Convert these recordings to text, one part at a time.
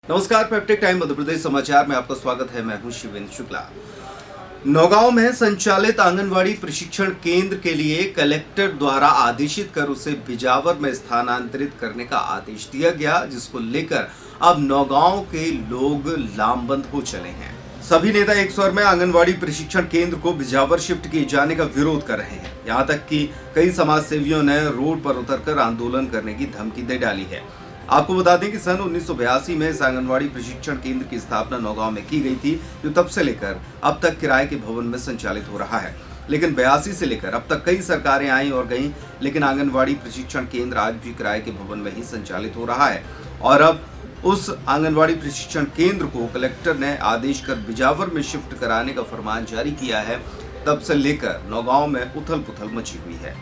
नमस्कार, peptic time Madhya Pradesh समाचार में आपका स्वागत है। मैं हूं शिवेंद्र शुक्ला। नौगांव में संचालित आंगनवाड़ी प्रशिक्षण केंद्र के लिए कलेक्टर द्वारा आदेशित कर उसे बिजावर में स्थानांतरित करने का आदेश दिया गया, जिसको लेकर अब नौगांव के लोग लामबंद हो चले हैं। सभी नेता एक स्वर में आंगनवाड़ी प्रशिक्षण केंद्र को बिजावर शिफ्ट किए जाने का विरोध कर रहे हैं। यहाँ तक कि कई समाज सेवियों ने रोड पर उतरकर आंदोलन करने की धमकी दे डाली है। आपको बता दें कि सन 1982 में इस आंगनवाड़ी प्रशिक्षण केंद्र की स्थापना नौगांव में की गई थी, जो तब से लेकर अब तक किराए के भवन में संचालित हो रहा है। लेकिन 82 से लेकर अब तक कई सरकारें आई और गईं, लेकिन आंगनवाड़ी प्रशिक्षण केंद्र आज भी किराए के भवन में ही संचालित हो रहा है। और अब उस आंगनवाड़ी प्रशिक्षण केंद्र को कलेक्टर ने आदेश कर बिजावर में शिफ्ट कराने का फरमान जारी किया है। तब से लेकर नौगांव में उथल पुथल मची हुई है।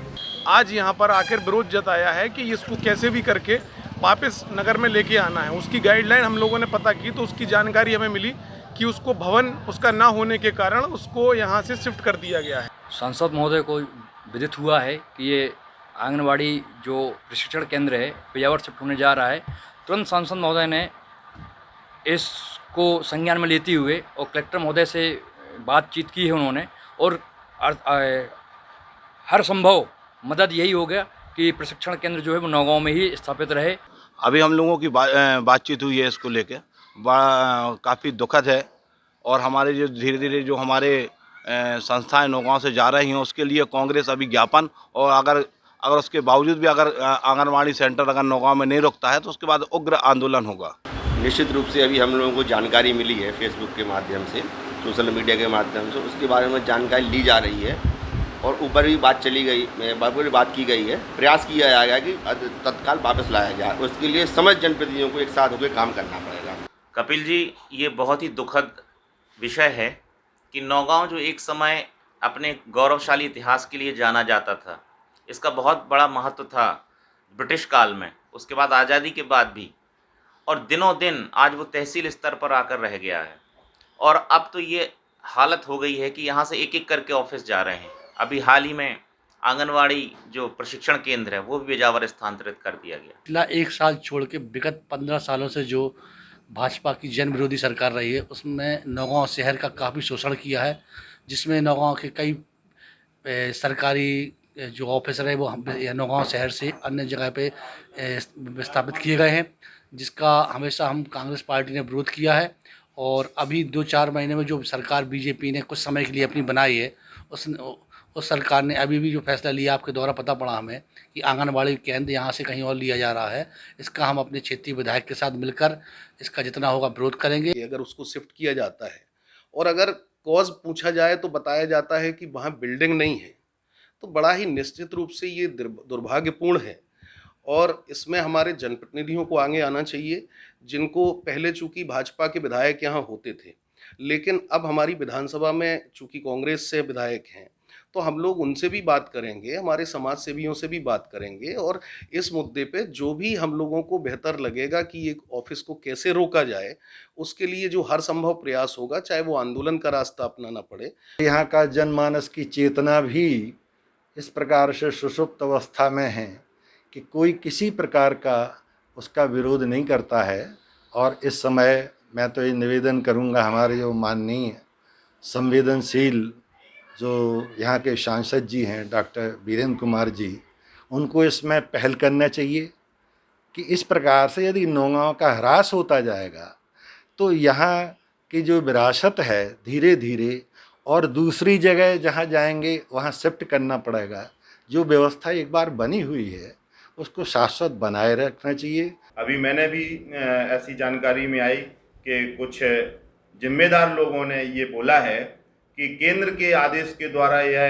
आज यहाँ पर आकर विरोध जताया है कि इसको कैसे भी करके वापस नगर में लेके आना है। उसकी गाइडलाइन हम लोगों ने पता की तो उसकी जानकारी हमें मिली कि उसको भवन उसका ना होने के कारण उसको यहाँ से शिफ्ट कर दिया गया है। सांसद महोदय को विदित हुआ है कि ये आंगनवाड़ी जो प्रशिक्षण केंद्र है बिजावर शिफ्ट होने जा रहा है। तुरंत सांसद महोदय ने इसको संज्ञान में लेते हुए और कलेक्टर महोदय से बातचीत की है उन्होंने, और हर संभव मदद यही हो गया कि प्रशिक्षण केंद्र जो है वो नौगांव में ही स्थापित रहे। अभी हम लोगों की बातचीत हुई है इसको लेके, काफ़ी दुखद है। और हमारे जो धीरे धीरे जो हमारे संस्थाएं नौगांव से जा रही हैं, उसके लिए कांग्रेस अभी ज्ञापन, और अगर उसके बावजूद भी अगर आंगनवाड़ी सेंटर अगर नौगांव में नहीं रुकता है तो उसके बाद उग्र आंदोलन होगा। निश्चित रूप से अभी हम लोगों को जानकारी मिली है फेसबुक के माध्यम से, सोशल मीडिया के माध्यम से, उसके बारे में जानकारी ली जा रही है और ऊपर भी बात चली गई, बात की गई है। प्रयास किया जाएगा कि तत्काल वापस लाया जाए। उसके लिए समस्त जनप्रतिनिधियों को एक साथ होकर काम करना पड़ेगा। कपिल जी, ये बहुत ही दुखद विषय है कि नौगांव जो एक समय अपने गौरवशाली इतिहास के लिए जाना जाता था, इसका बहुत बड़ा महत्व था ब्रिटिश काल में, उसके बाद आज़ादी के बाद भी, और दिनों दिन आज वो तहसील स्तर पर आकर रह गया है। और अब तो ये हालत हो गई है कि यहाँ से एक एक करके ऑफिस जा रहे हैं। अभी हाल ही में आंगनवाड़ी जो प्रशिक्षण केंद्र है वो भी बिजावर स्थानांतरित कर दिया गया। पिछला एक साल छोड़ के विगत 15 सालों से जो भाजपा की जन विरोधी सरकार रही है, उसमें नौगांव शहर का काफ़ी शोषण किया है, जिसमें नौगांव के कई सरकारी जो ऑफिसर है वो नौगांव शहर से अन्य जगह पे विस्थापित किए गए हैं, जिसका हमेशा हम कांग्रेस पार्टी ने विरोध किया है। और अभी 2-4 महीने में जो सरकार बीजेपी ने कुछ समय के लिए अपनी बनाई है, उस सरकार ने अभी भी जो फैसला लिया, आपके द्वारा पता पड़ा हमें कि आंगनबाड़ी केंद्र यहाँ से कहीं और लिया जा रहा है। इसका हम अपने क्षेत्रीय विधायक के साथ मिलकर इसका जितना होगा विरोध करेंगे। अगर उसको शिफ्ट किया जाता है और अगर कॉज पूछा जाए तो बताया जाता है कि वहाँ बिल्डिंग नहीं है, तो बड़ा ही निश्चित रूप से ये दुर्भाग्यपूर्ण है। और इसमें हमारे जनप्रतिनिधियों को आगे आना चाहिए, जिनको पहले चूंकि भाजपा के विधायक यहाँ होते थे, लेकिन अब हमारी विधानसभा में चूंकि कांग्रेस से विधायक हैं, तो हम लोग उनसे भी बात करेंगे, हमारे समाज सेवियों से भी बात करेंगे, और इस मुद्दे पे जो भी हम लोगों को बेहतर लगेगा कि एक ऑफिस को कैसे रोका जाए, उसके लिए जो हर संभव प्रयास होगा, चाहे वो आंदोलन का रास्ता अपनाना पड़े। यहाँ का जनमानस की चेतना भी इस प्रकार से सुषुप्त अवस्था में है कि कोई किसी प्रकार का उसका विरोध नहीं करता है। और इस समय मैं तो ये निवेदन करूँगा, हमारे जो माननीय संवेदनशील जो यहाँ के सांसद जी हैं डॉक्टर वीरेंद्र कुमार जी, उनको इसमें पहल करना चाहिए कि इस प्रकार से यदि नौगांव का ह्रास होता जाएगा तो यहाँ की जो विरासत है धीरे धीरे और दूसरी जगह जहाँ जाएंगे वहाँ शिफ्ट करना पड़ेगा। जो व्यवस्था एक बार बनी हुई है उसको शाश्वत बनाए रखना चाहिए। अभी मैंने भी ऐसी जानकारी में आई कि कुछ जिम्मेदार लोगों ने ये बोला है कि केंद्र के आदेश के द्वारा यह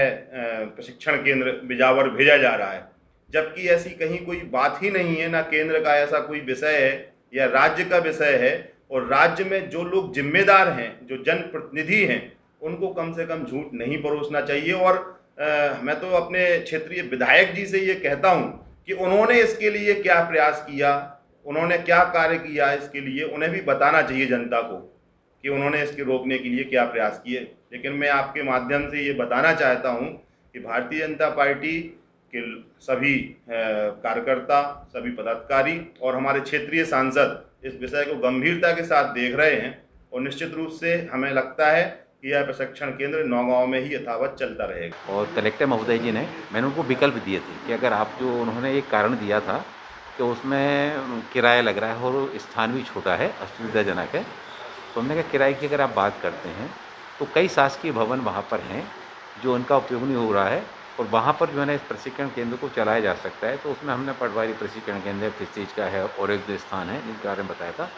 प्रशिक्षण केंद्र बिजावर भेजा जा रहा है, जबकि ऐसी कहीं कोई बात ही नहीं है। ना केंद्र का ऐसा कोई विषय है या राज्य का विषय है। और राज्य में जो लोग जिम्मेदार हैं, जो जनप्रतिनिधि हैं, उनको कम से कम झूठ नहीं परोसना चाहिए। और मैं तो अपने क्षेत्रीय विधायक जी से ये कहता हूँ कि उन्होंने इसके लिए क्या प्रयास किया, उन्होंने क्या कार्य किया, इसके लिए उन्हें भी बताना चाहिए जनता को कि उन्होंने इसके रोकने के लिए क्या प्रयास किए। लेकिन मैं आपके माध्यम से ये बताना चाहता हूँ कि भारतीय जनता पार्टी के सभी कार्यकर्ता, सभी पदाधिकारी और हमारे क्षेत्रीय सांसद इस विषय को गंभीरता के साथ देख रहे हैं और निश्चित रूप से हमें लगता है कि यह प्रशिक्षण केंद्र नौगांव में ही यथावत चलता रहेगा। और कलेक्टर महोदय जी ने मैंने उनको विकल्प दिए थे कि अगर आप जो उन्होंने एक कारण दिया था कि उसमें किराया लग रहा है और स्थान भी छोटा है, असुविधाजनक है, तो हमने कहा किराए की अगर आप बात करते हैं तो कई शासकीय भवन वहाँ पर हैं जो उनका उपयोग नहीं हो रहा है और वहाँ पर जो है ना इस प्रशिक्षण केंद्र को चलाया जा सकता है। तो उसमें हमने पटवारी प्रशिक्षण केंद्र फिर का है और एक दो स्थान है जिनके बारे में बताया था।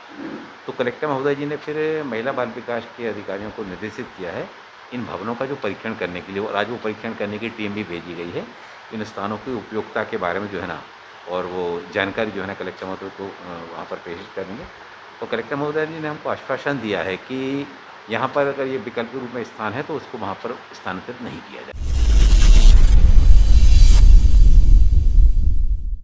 तो कलेक्टर महोदय जी ने फिर महिला बाल विकास के अधिकारियों को निर्देशित किया है इन भवनों का जो परीक्षण करने के लिए, और आज वो परीक्षण करने की टीम भी भेजी गई है इन स्थानों की उपयोगिता के बारे में जो है ना, और वो जानकारी जो है ना कलेक्टर महोदय को वहाँ पर पेश करेंगे। तो कलेक्टर महोदय जी ने हमको आश्वासन दिया है कि यहाँ पर अगर ये विकल्प रूप में स्थान है तो उसको वहाँ पर स्थानांतरित नहीं किया जाए।